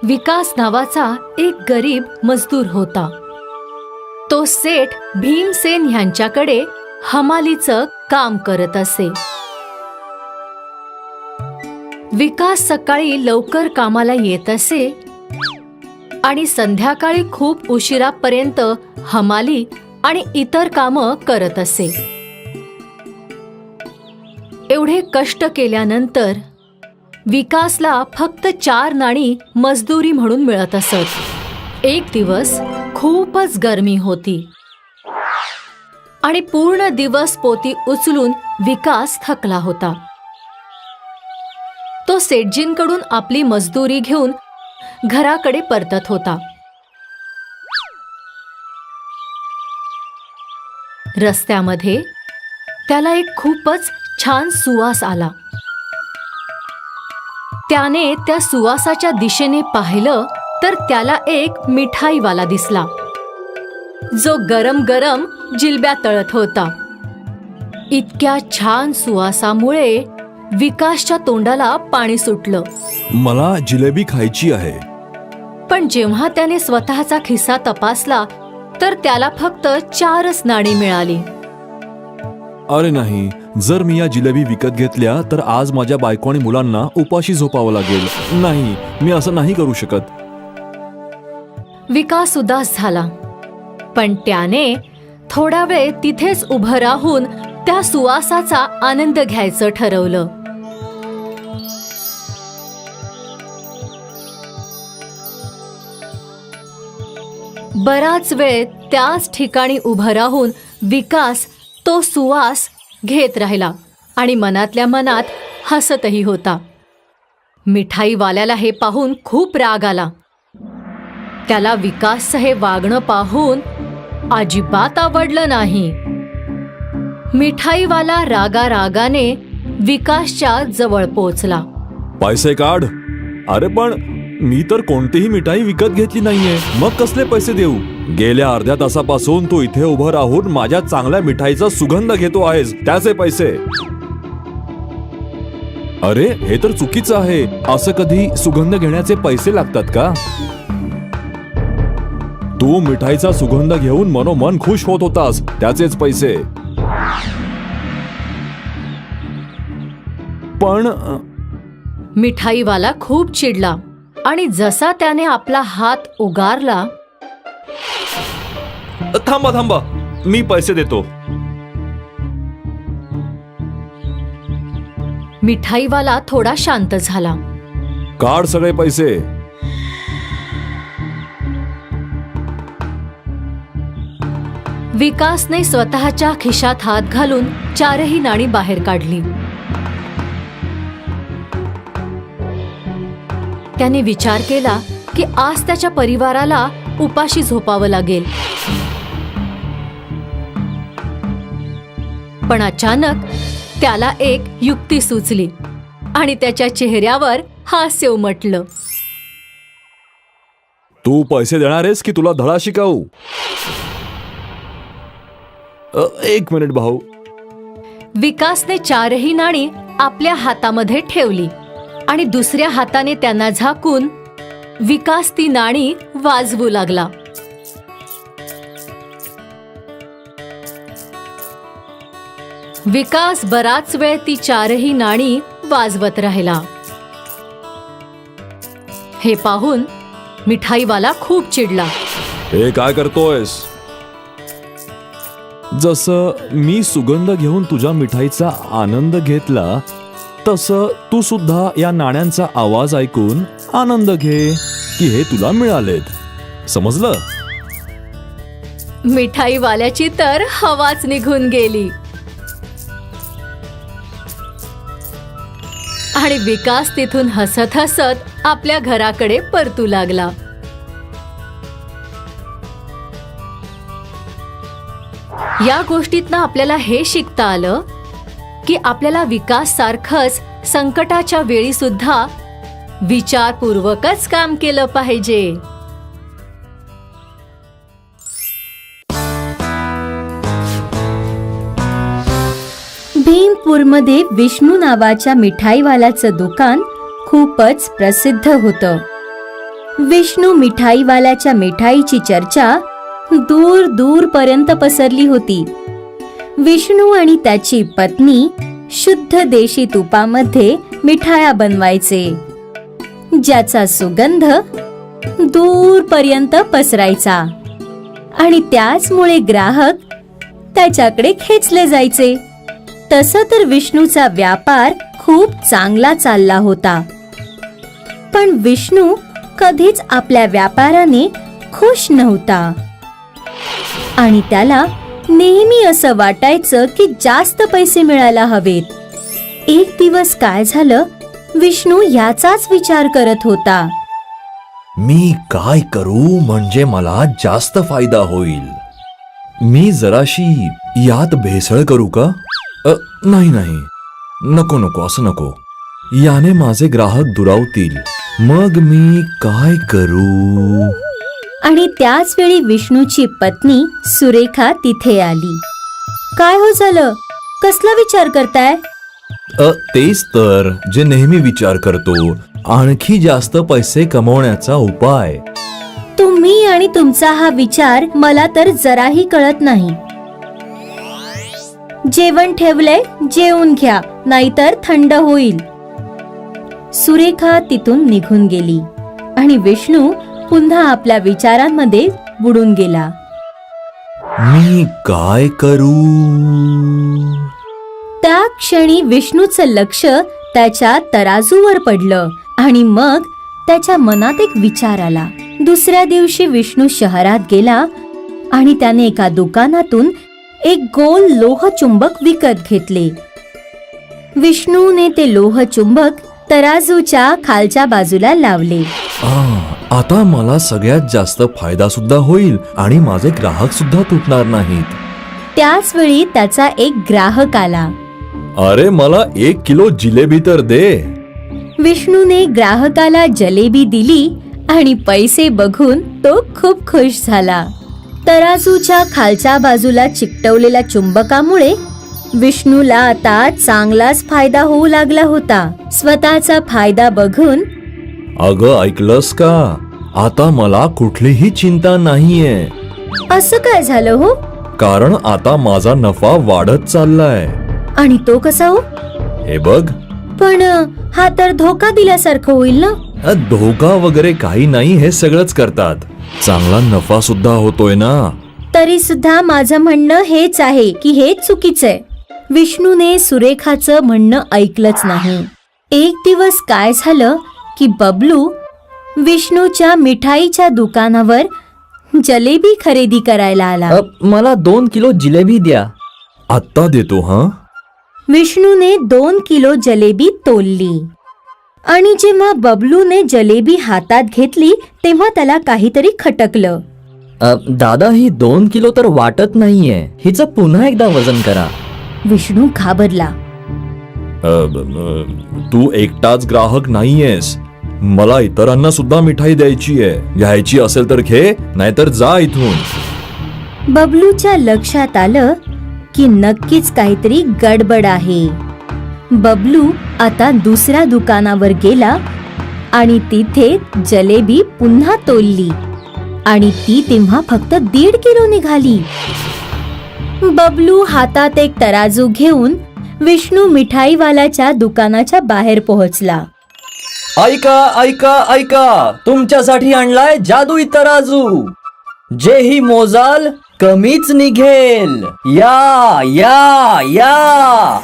विकास नावाचा एक गरीब मजदूर होता. तो सेठ भीमसेन ह्यांच्याकडे हमालीचं काम करत असे. विकास सकाळी लवकर कामाला येत असे आणि संध्याकाळी खूप उशिरापर्यंत हमाली आणि इतर कामं करत असे. एवढे कष्ट केल्यानंतर विकासला फक्त 4 नाणी मजदुरी म्हणून मिळत असत. एक दिवस खूपच गरमी होती आणि पूर्ण दिवस पोती उचलून विकास थकला होता. तो सेठजींकडून आपली मजदुरी घेऊन घराकडे परतत होता. रस्त्यामध्ये त्याला एक खूपच छान सुवास आला. त्याने त्या सुवासाच्या दिशेने पाहिलं तर त्याला एक मिठाईवाला दिसला, जो गरम गरम जिलब्या तळत होता. इतक्या छान सुवासामुळे विकासच्या तोंडाला पाणी सुटलं. मला जिलेबी खायची आहे. पण जेव्हा त्याने स्वतःचा खिस्सा तपासला तर त्याला फक्त 4च नाणी मिळाली. अरे नाही, जर मी या जिलेबी विकत घेतल्या तर आज माझ्या बायको आणि मुलांना उपाशी झोपावं लागेल. नाही, मी असं नाही करू शकत. विकास उदास झाला, पण त्याने थोडा वेळ तिथेच उभं राहून त्या सुवासाचा आनंद घ्यायचं ठरवलं. बराच वेळ त्याच ठिकाणी उभं राहून विकास तो सुवास घेत राहिला आणि मनातल्या मनात हसतही होता. मिठाईवाल्याला हे पाहून खूप राग आला. त्याला विकासचं हे वागणं पाहून अजिबात आवडलं नाही. मिठाईवाला रागारागाने विकासच्या जवळ पोहोचला. पैसे काढ. अरे पण मी तर कोणतीही मिठाई विकत घेतली नाहीये, मग कसले पैसे देऊ? गेल्या अर्ध्या तासापासून तू इथे उभं राहून माझ्या चांगल्या मिठाईचा सुगंध घेतो आहेस, त्याचे पैसे. अरे हे तर चुकीचं आहे. असं कधी सुगंध घेण्याचे पैसे लागतात का? तू मिठाईचा सुगंध घेऊन मनोमन खुश होत होतास, त्याचेच पैसे. पण मिठाईवाला खूप चिडला आणि जसा त्याने आपला हात उगारला. थांबा थांबा, मी पैसे देतो. मिठाईवाला थोडा शांत झाला. काढ सगळे पैसे. विकासने स्वतःच्या खिशात हात घालून 4ही नाणी बाहेर काढली. त्याने विचार केला की आज त्याच्या परिवाराला उपाशी झोपावं लागेल. पण अचानक त्याला एक युक्ती सुचली आणि त्याच्या चेहऱ्यावर हास्य उमटलं. तू पैसे देणार आहेस की तुला धडा शिकावू? एक मिनिट भाऊ. विकासने 4ही नाणी आपल्या हातामध्ये ठेवली आणि दुसऱ्या हाताने त्यांना झाकून विकास ती नाणी वाजवू लागला. विकास बराच वेळ ती 4ही नाणी वाजवत राहिला. हे पाहून मिठाईवाला खूप चिडला. हे काय करतोयस? जसं मी सुगंध घेऊन तुझ्या मिठाईचा आनंद घेतला तसं तू सुद्धा या नाण्यांचा आवाज ऐकून आनंद घे की हे तुला मिळालेत. समजलं? मिठाईवाल्याची तर हवाच निघून गेली आणि विकास तिथून हसत हसत आपल्या घराकडे परतू लागला. या गोष्टीतनं आपल्याला हे शिकता आलं की आपल्याला विकास सारखंच संकटाच्या वेळी सुद्धा विचारपूर्वकच काम केलं पाहिजे. भीमपूरमध्ये विष्णू नावाच्या मिठाईवाल्याचं दुकान खूपच प्रसिद्ध होतं. विष्णू मिठाईवाल्याच्या मिठाईची चर्चा दूर दूर पर्यंत पसरली होती. विष्णू आणि त्याची पत्नी शुद्ध देशी तुपामध्ये मिठाया बनवायचे, ज्याचा सुगंध दूर पर्यंत पसरायचा आणि त्याचमुळे ग्राहक त्याच्याकडे खेचले जायचे. तसं तर विष्णूचा व्यापार खूप चांगला चालला होता, पण विष्णू कधीच आपल्या व्यापाराने खुश नव्हता आणि त्याला नेहमी असं वाटायचं की जास्त पैसे मिळायला हवेत. एक दिवस काय झालं, विष्णू याचाच विचार करत होता. मी काय करू म्हणजे मला जास्त फायदा होईल. मी जराशी यात भेसळ करू का? नाही नाही, नको नको, असं नको. याने माझे ग्राहक दुरावतील. मग मी काय करू? आणि त्याच वेळी विष्णूची पत्नी सुरेखा तिथे आली. काय हो झालं, कसला विचार करताय? तेच तर जे नेहमी विचार करतो, आणखी जास्त पैसे कमवण्याचा उपाय. तुम्ही आणि तुमचा हा विचार मला तर जराही कळत नाही. जेवण ठेवलंय, जेवून घ्या, नाहीतर थंड होईल. सुरेखा तिथून निघून गेली आणि विष्णू पुन्हा आपल्या विचारांमध्ये बुडून गेला. मी काय करू? त्या क्षणी विष्णूचं लक्ष त्याच्या तराजूवर पडलं आणि मग त्याच्या मनात एक विचार आला. दुसऱ्या दिवशी विष्णू शहरात गेला आणि त्याने एका दुकानातून एक गोल लोहचुंबक विकत घेतले. विष्णूने ते लोहचुंबक तराजूच्या खालच्या बाजूला लावले. आता मला सगळ्यात जास्त फायदा सुद्धा होईल आणि माझे ग्राहक सुद्धा तुटणार नाहीत. त्याच वेळी त्याचा एक ग्राहक आला. अरे, मला 1 किलो जिलेबी तर दे. विष्णूने ग्राहकाला जलेबी दिली आणि पैसे बघून तो खूप खुश झाला. तराजूच्या खालच्या बाजूला चिकटवलेल्या चुंबकामुळे विष्णूला आता चांगलाच फायदा होऊ लागला होता. स्वतःचा फायदा बघून, अगं, ऐकलंस का? आता मला कुठलीही चिंता नाहीये. असं काय झालं हो? कारण आता माझा नफा वाढत चाललाय. आणि तो कसा हो? हे बघ. पण हा तर धोका दिल्यासारखं होईल ना? धोका वगैरे काही नाही, हे सगळंच करतात. चांगला नफा सुद्धा होतोय ना. तरी सुद्धा माझं म्हणणं हेच आहे की हे चुकीचंय. विष्णूने सुरेखाचं म्हणणं ऐकलंच नाही. एक दिवस काय झालं की बबलू विष्णूच्या मिठाईच्या दुकानावर जलेबी खरेदी करायला आला. मला 2 किलो जिलेबी द्या. आत्ता देतो. हा. विष्णूने 2 किलो जलेबी तोलली आणि जेव्हा बबलूने जलेबी हातात घेतली तेव्हा त्याला काहीतरी खटकलं. दादा, ही 2 किलो तर वाटत नाहीये. हिचं पुन्हा एकदा वजन करा. विष्णू घाबरला. तू एकटाच ग्राहक नाहीयेस. मला इतरांना सुद्धा मिठाई द्यायची आहे. घ्यायची असेल तर घे, नाहीतर जा इथून. बबलूच्या लक्षात आलं की नक्कीच काहीतरी गडबड आहे. बबलू आता दुसऱ्या दुकानावर गेला आणि तिथे जलेबी पुन्हा तोलली आणि ती तेव्हा फक्त 1.5 किलो निघाली. बबलू हातात एक तराजू घेऊन विष्णू मिठाईवाल्याच्या दुकानाच्या बाहेर पोहोचला. ऐका ऐका ऐका, तुमच्यासाठी आणलाय जादुई तराजू. जेही मोजाल कमीच निघेल. या या या.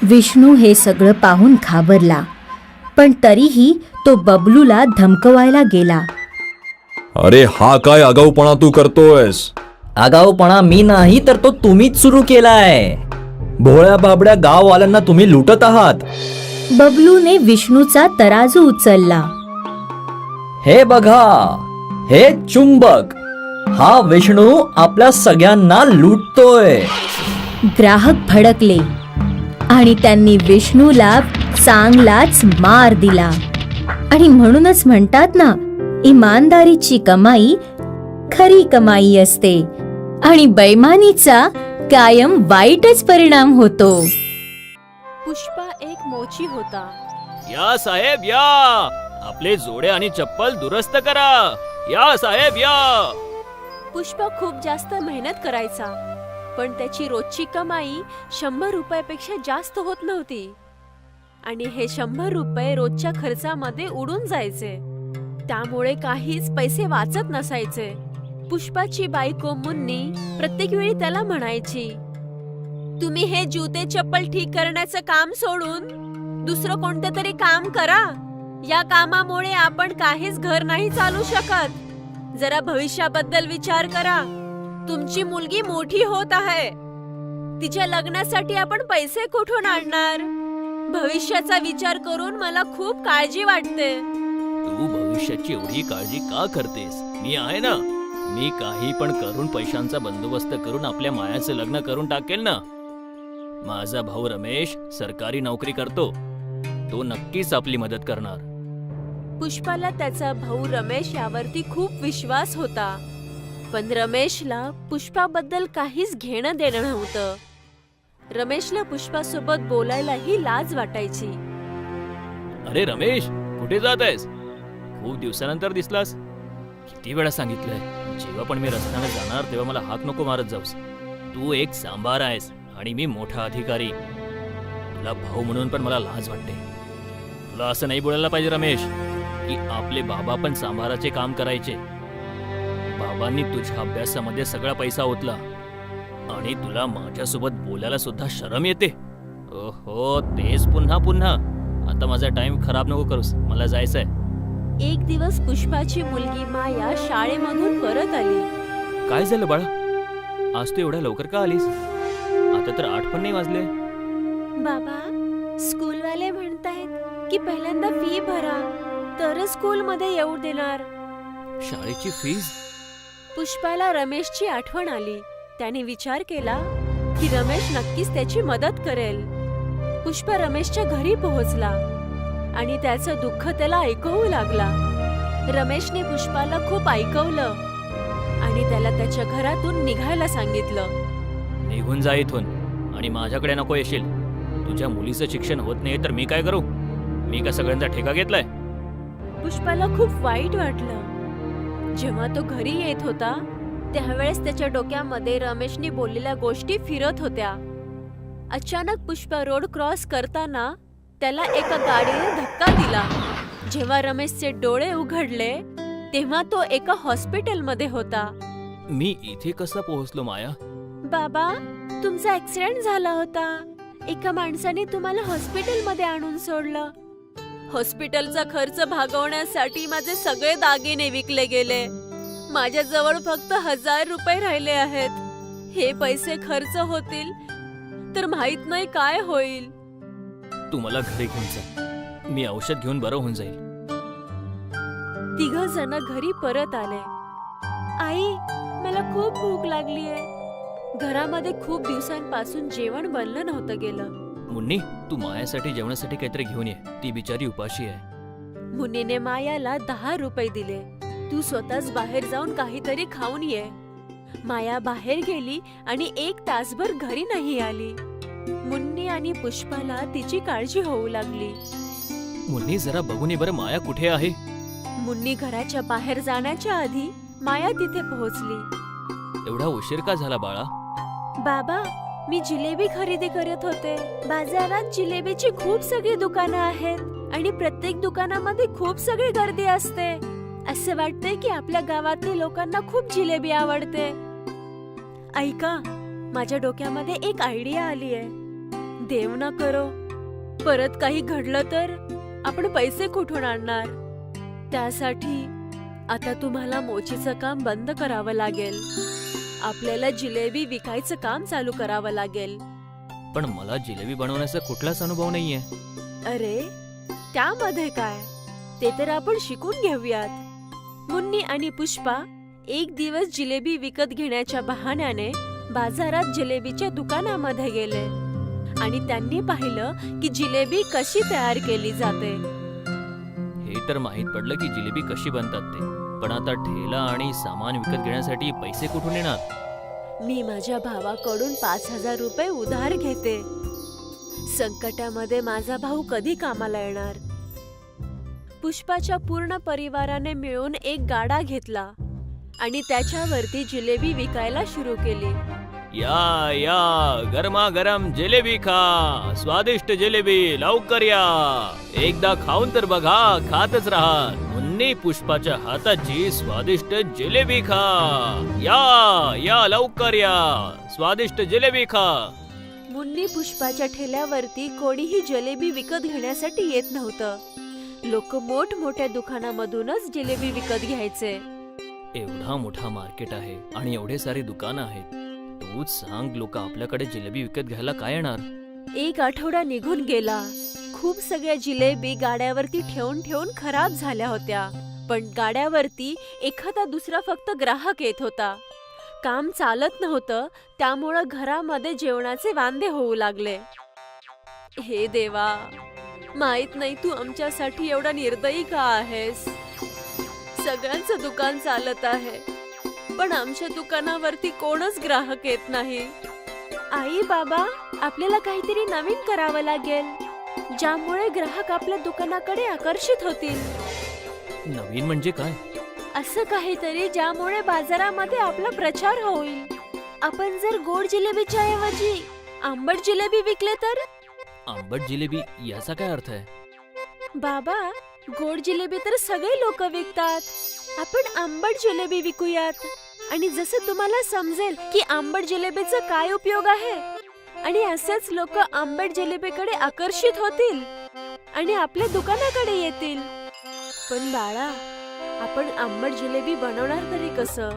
विष्णू हे सगळं पाहून घाबरला, पण तरीही तो बबलूला धमकवायला गेला. अरे, हा काय आगाऊपणा तू करतोयस? आगाऊपणा मी नाही तर तो तुम्हीच सुरू केलाय. भोळ्या बाबड्या गाववाल्यांना तुम्ही लुटत आहात. बबलूने विष्णूचा तराजू उचलला. हे बघा, हे चुंबक. हा विष्णू आपल्या सगळ्यांना लुटतोय. ग्राहक भडकले आणि त्यांनी विष्णूला चांगलाच मार दिला. आणि म्हणूनच म्हणतात ना, इमानदारीची कमाई खरी कमाई असते आणि बेईमानीचा कायम वाईटच परिणाम होतो. पुष्पा एक मोची होता. या साहेब या. आपले जोडे आणि चप्पल दुरुस्त करा. या साहेब या. पुष्पा खूप जास्त मेहनत करायचा, पण त्याची रोजची कमाई 100 रुपयापेक्षा जास्त होत नव्हती आणि हे 100 रुपये रोजच्या खर्चामध्ये उडून जायचे. त्यामुळे काहीच पैसे वाचत नसायचे. पुष्पाची बायको मुन्नी प्रत्येक वेळी त्याला म्हणायची, तुम्ही हे जुते चप्पल ठीक करण्याचं काम सोडून दुसरं कोणतं तरी काम करा. या कामामुळे आपण काहीच घर नाही चालू शकत. जरा भविष्याबद्दल विचार करा. तुमची मुलगी मोठी होत आहे. तिच्या लग्नासाठी आपण पैसे कुठून आणणार? भविष्याचा विचार करून मला खूप काळजी वाटते. तू भविष्याची एवढी काळजी का करतेस? मी आहे ना. मी काही पण करून पैशांचा बंदोबस्त करून आपल्या मायाचं लग्न करून टाकेल ना. माझा भाऊ रमेश सरकारी नोकरी करतो. तो नक्कीच आपली मदत करणार. पुष्पाला त्याचा भाऊ रमेश यावरती खूप विश्वास होता, पण रमेशला पुष्पाबद्दल काहीच घेणं देणं नव्हतं. रमेशला पुष्पासोबत बोलायलाही लाज वाटायची. अरे रमेश, कुठे जात आहेस? खूप दिवसानंतर दिसलास. किती वेळा सांगितलंय, जेव्हा पण मी रस्त्याने जाणार तेव्हा मला हाक नको मारत जाऊस. तू एक सांबार आहेस आणि मी मोठा अधिकारी. तुला भाऊ म्हणून पण मला लाज वाटते. तुला असं नाही बोलायला पाहिजे रमेश की आपले बाबा पण सांबाराचे काम करायचे. बाबांनी तुझ्या अभ्यासामध्ये सगळा पैसा ओतला आणि तुला माझ्यासोबत बोलायला सुद्धा शरम येते. ओहो, तेच पुन्हा पुन्हा. आता माझा टाइम खराब नको करूस, मला जायचंय. एक दिवस पुष्पाची मुलगी माया शाळेमधून परत आली. काय झालं बाळा? आज तू एवढ्या लवकर का आलीस? आता तर 8 पण नाही वाजले. बाबा, स्कूलवाले म्हणतायत की पहिल्यांदा फी भरा तरच स्कूलमध्ये येऊ देणार. शाळेची फीज? पुष्पाला रमेशची आठवण आली. त्याने विचार केला की रमेश नक्कीच त्याची मदत करेल. पुष्पा रमेशच्या घरी पोहोचला आणि त्याचं दुःख त्याला ऐकवू लागला. रमेशने पुष्पाला खूप ऐकवलं आणि त्याला त्याच्या घरातून निघायला सांगितलं. निघून जा इथून आणि माझ्याकडे नको येशील. तुझ्या मुलीचं शिक्षण होत नाही तर मी काय करू? मी का सगळ्यांचा ठेका घेतलाय? पुष्पाला खूप वाईट वाटलं. जेव्हा तो घरी येत होता त्यावेळेस त्याच्या डोक्यामध्ये रमेशने बोललेल्या गोष्टी फिरत होत्या. अचानक पुष्पा रोड क्रॉस करताना त्याला एका गाडीने धक्का दिला. जेव्हा रमेशचे डोळे उघडले तेव्हा तो एका हॉस्पिटलमध्ये होता. मी इथे कसा पोहोचलो माया? बाबा, तुमचा ऍक्सिडेंट झाला होता. एका माणसाने तुम्हाला हॉस्पिटलमध्ये आणून सोडलं. हॉस्पिटलचा खर्च भागवण्यासाठी माझे सगळे दागिने विकले गेले. माझ्याजवळ फक्त 1000 रुपये राहिले आहेत. हे पैसे खर्च होतील तर माहित नाही काय होईल. तू मला घरी घेऊन जा. मी औषध घेऊन बरं होऊन जाईल. तिघ जण घरी परत आले. आई, मला खूप भूक लागलीये. घरामध्ये खूप दिवसांपासून जेवण बनलं नव्हतं गेलं. मुन्नी, तू मायासाठी जेवणासाठी काहीतरी घेऊन ये. ती बिचारी उपाशी आहे. मुन्नीने मायाला 10 रुपये दिले. तू स्वतःच बाहेर जाऊन काहीतरी खाऊन ये. माया बाहेर गेली आणि 1 तासभर घरी नाही आली. मुन्नी आणि पुष्पाला तिची काळजी होऊ लागली. मुन्नी, जरा बघून ये बरं माया कुठे आहे. मुन्नी घराच्या बाहेर जाण्याच्या आधी माया तिथे पोहोचली. एवढा उशीर का झाला बाळा? बाबा, मी जिलेबी खरेदी करत होते. बाजारात जिलेबीची खूप सगळी दुकानं आहेत आणि प्रत्येक दुकानामध्ये खूप सगळी गर्दी असते. असं वाटतंय की आपल्या गावातल्या लोकांना खूप जिलेबी आवडते. ऐका, माझ्या डोक्यामध्ये एक आयडिया आली आहे. देव ना करो परत काही घडलं तर आपण पैसे कुठून आणणार? त्यासाठी आता तुम्हाला मोचीचं काम बंद करावं लागेल. आपल्याला जिलेबी विकायचं काम चालू करावं लागेल. पण मला जिलेबी बनवण्याचा कुठलाच अनुभव नाहीये. अरे, त्यामध्ये काय? ते तर आपण शिकून घेऊयात. मुन्नी आणि पुष्पा एक दिवस जिलेबी विकत घेण्याच्या बहाण्याने बाजारात जिलेबीच्या दुकानामध्ये गेले आणि त्यांनी पाहिलं की जिलेबी कशी तयार केली जाते. हे तर माहित पडलं की जिलेबी कशी बनतात ते, पण आता ठेला आणि सामान विकत घेण्यासाठी पैसे कुठून येणार? मी माझ्या भावाकडून 5000 रुपये उधार घेते. संकटामध्ये माझा भाऊ कधी कामाला येणार? पुष्पाच्या पूर्ण परिवाराने मिळून एक गाडा घेतला आणि त्याच्यावरती जिलेबी विकायला सुरू केली. या या गरमागरम जिलेबी खा, स्वादिष्ट जिलेबी, लवकर या. एकदा खाऊन तर बघा, खातच राहा. मुन्नी पुष्पाच्या हाताची स्वादिष्ट जिलेबी खा. या या लवकर या, स्वादिष्ट जिलेबी खा. मुन्नी पुष्पाच्या ठेल्यावरती कोणीही जिलेबी विकत घेण्यासाठी येत नव्हतं. लोक मोठमोठ्या दुकानामधूनच जिलेबी विकत घ्यायचे. एवढा मोठा मार्केट आहे आणि एवढे सारे दुकान आहेत. तूच सांग, लोक आपल्याकडे जिलेबी विकत घ्यायला काय येणार? एक आठवडा निघून गेला. खूप सगळ्या जिलेबी गाड्यावरती ठेवून ठेवून खराब झाल्या होत्या. पण गाड्यावरती एखादा दुसरा फक्त ग्राहक येत होता. काम चालत नव्हतं, त्यामुळं घरामध्ये जेवणाचे वांदे होऊ लागले. हे देवा, माहित नाही तू आमच्यासाठी एवढा निर्दयी का आहेस. सगळ्यांचं दुकान चालत आहे, पण आमच्या दुकानावरती कोणच ग्राहक येत नाही. आई बाबा, आपल्याला काहीतरी नवीन करावं लागेल, ज्यामुळे ग्राहक आपल्या दुकानाकडे आकर्षित होतील. नवीन म्हणजे काय? असं काहीतरी ज्यामुळे बाजारामध्ये आपला प्रचार होईल. आपण जर गोड जिलेबीच्या ऐवजी आंबट जिलेबी विकले तर? आंबट जिलेबी याचा काय अर्थ आहे? बाबा, गोड जिलेबी तर सगळे लोक विकतात. आपण आंबट जिलेबी विकूयात आणि जसं तुम्हाला समजेल की आंबट जिलेबीचा काय उपयोग आहे, आणि असेच लोक आंबट जिलेबीकडे आकर्षित होतील आणि आपल्या दुकानाकडे येतील. पण बाळा, आपण आंबट जिलेबी बनवणार तरी कसं?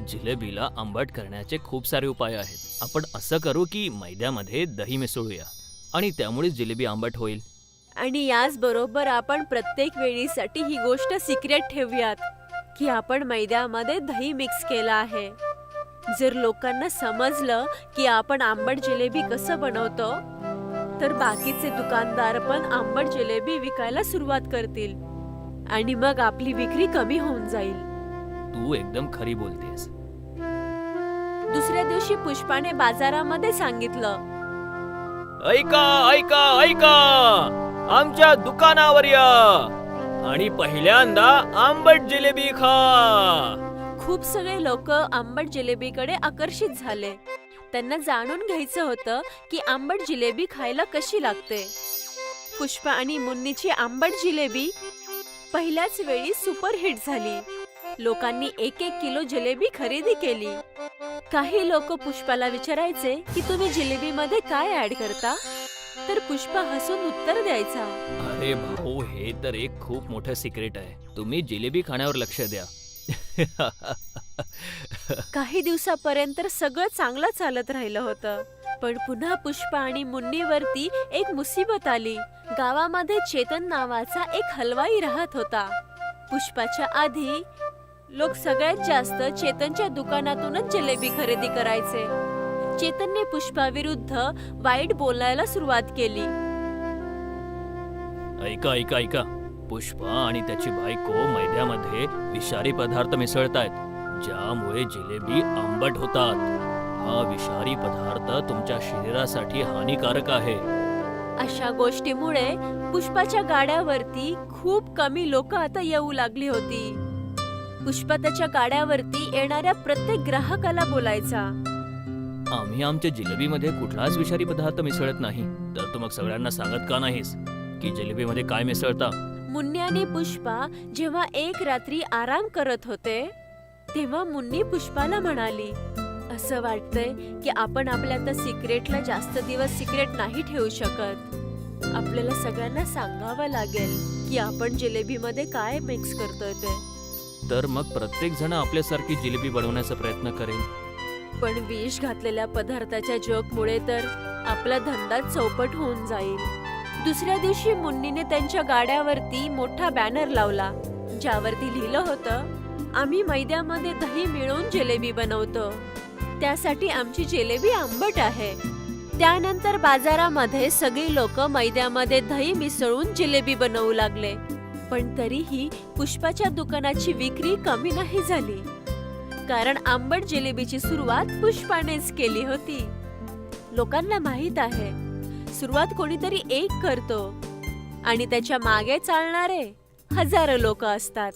जिलेबीला आंबट करण्याचे खूप सारे उपाय आहेत. आपण असं करू की मैद्यामध्ये दही मिसळूया आणि त्यामुळे जिलेबी आंबट होईल. आणि याच बरोबर आपण प्रत्येक वेळीसाठी ही गोष्ट सिक्रेट ठेवूयात की आपण मैद्यामध्ये दही मिक्स केला आहे. जर लोकांना समजलं की आपण आंबट जिलेबी कसं बनवतो, तर बाकीचे दुकानदार पण आंबट जिलेबी विकायला सुरुवात करतील आणि मग आपली विक्री कमी होऊन जाईल. तू एकदम खरी बोलतेस. दुसऱ्या दिवशी पुष्पाने बाजारामध्ये सांगितलं, ऐका ऐका ऐका, आमच्या दुकानावर या आणि पहिल्यांदा आंबट जिलेबी खा. खूप सगळे लोक आंबट जिलेबीकडे आकर्षित झाले. त्यांना जाणून घ्यायचं होतं की आंबट जिलेबी खायला कशी लागते. पुष्पा आणि मुन्नीची आंबट जिलेबी पहिल्याच वेळी सुपरहिट झाली. लोकांनी 1-1 किलो जिलेबी खरेदी केली. काही लोक पुष्पाला विचारायचे की तुम्ही जिलेबीमध्ये काय ऍड करता, तर पुष्पा हसून उत्तर द्यायचा, अरे भाऊ, हे तर एक खूप मोठं सिक्रेट आहे. तुम्ही जिलेबी खाण्यावर लक्ष द्या. काही दिवसापर्यंत सगळं चांगलं चालत राहिलं होतं. पण पुन्हा पुष्पा आणि मुन्नीवरती एक मुसीबत आली. गावामध्ये चेतन नावाचा एक हलवाई राहत होता. पुष्पाच्या आधी लोक सगळ्यात जास्त चेतनच्या दुकानातूनच जिलेबी खरेदी करायचे. चेतनने पुष्पाविरुद्ध वाईट बोलायला सुरुवात केली. ऐका ऐका ऐका, पुष्पा आणि त्याची बायको मैद्यामध्ये विषारी पदार्थ मिसळतायत, ज्यामुळे जिलेबी आंबट होतात. हा विषारी पदार्थ तुमच्या शरीरासाठी हानिकारक आहे. अशा गोष्टीमुळे पुष्पाच्या गाड्यावरती खूप कमी लोक आता येऊ लागली होती. पुष्पा त्याच्या गाड्यावरती येणाऱ्या प्रत्येक ग्राहकाला बोलायचा, आम्ही आमच्या जिलेबीमध्ये कुठलाच विषारी पदार्थ मिसळत नाही. तर तू मग सगळ्यांना सांगत का नाहीस की जिलेबीमध्ये काय मिसळता? मुन्नी आणि पुष्पा जेव्हा एक रात्री आराम करत होते, तेव्हा मुन्नी पुष्पाला म्हणाली, असं वाटतंय की आपण आपल्या त्या सिक्रेटला जास्त दिवस सिक्रेट नाही ठेवू शकत. आपल्याला सगळ्यांना सांगावं लागेल की आपण जिलेबीमध्ये काय मिक्स करतोय ते. तर मग प्रत्येक जण आपल्यासारखी जिलेबी बनवण्याचा प्रयत्न करेल. पण विष घातलेल्या पदार्थाच्या जोकमुळे तर आपला धंदा चौपट होऊन जाईल. दुसऱ्या दिवशी मुन्नीने त्यांच्या गाड्यावरती मोठा बॅनर लावला, ज्यावरती लिहिलं होतं, आम्ही मैद्यामध्ये दही मिळवून जिलेबी बनवतो, त्यासाठी आमची जिलेबी आंबट आहे. त्यानंतर बाजारामध्ये सगळी लोक मैद्यामध्ये दही मिसळून जिलेबी बनवू लागले. पण तरीही पुष्पाच्या दुकानाची विक्री कमी नाही झाली, कारण आंबट जिलेबीची सुरुवात पुष्पानेच केली होती. लोकांना माहित आहे, सुरुवात कोणीतरी एक करतो आणि त्याच्या मागे चालणारे हजारो लोक असतात.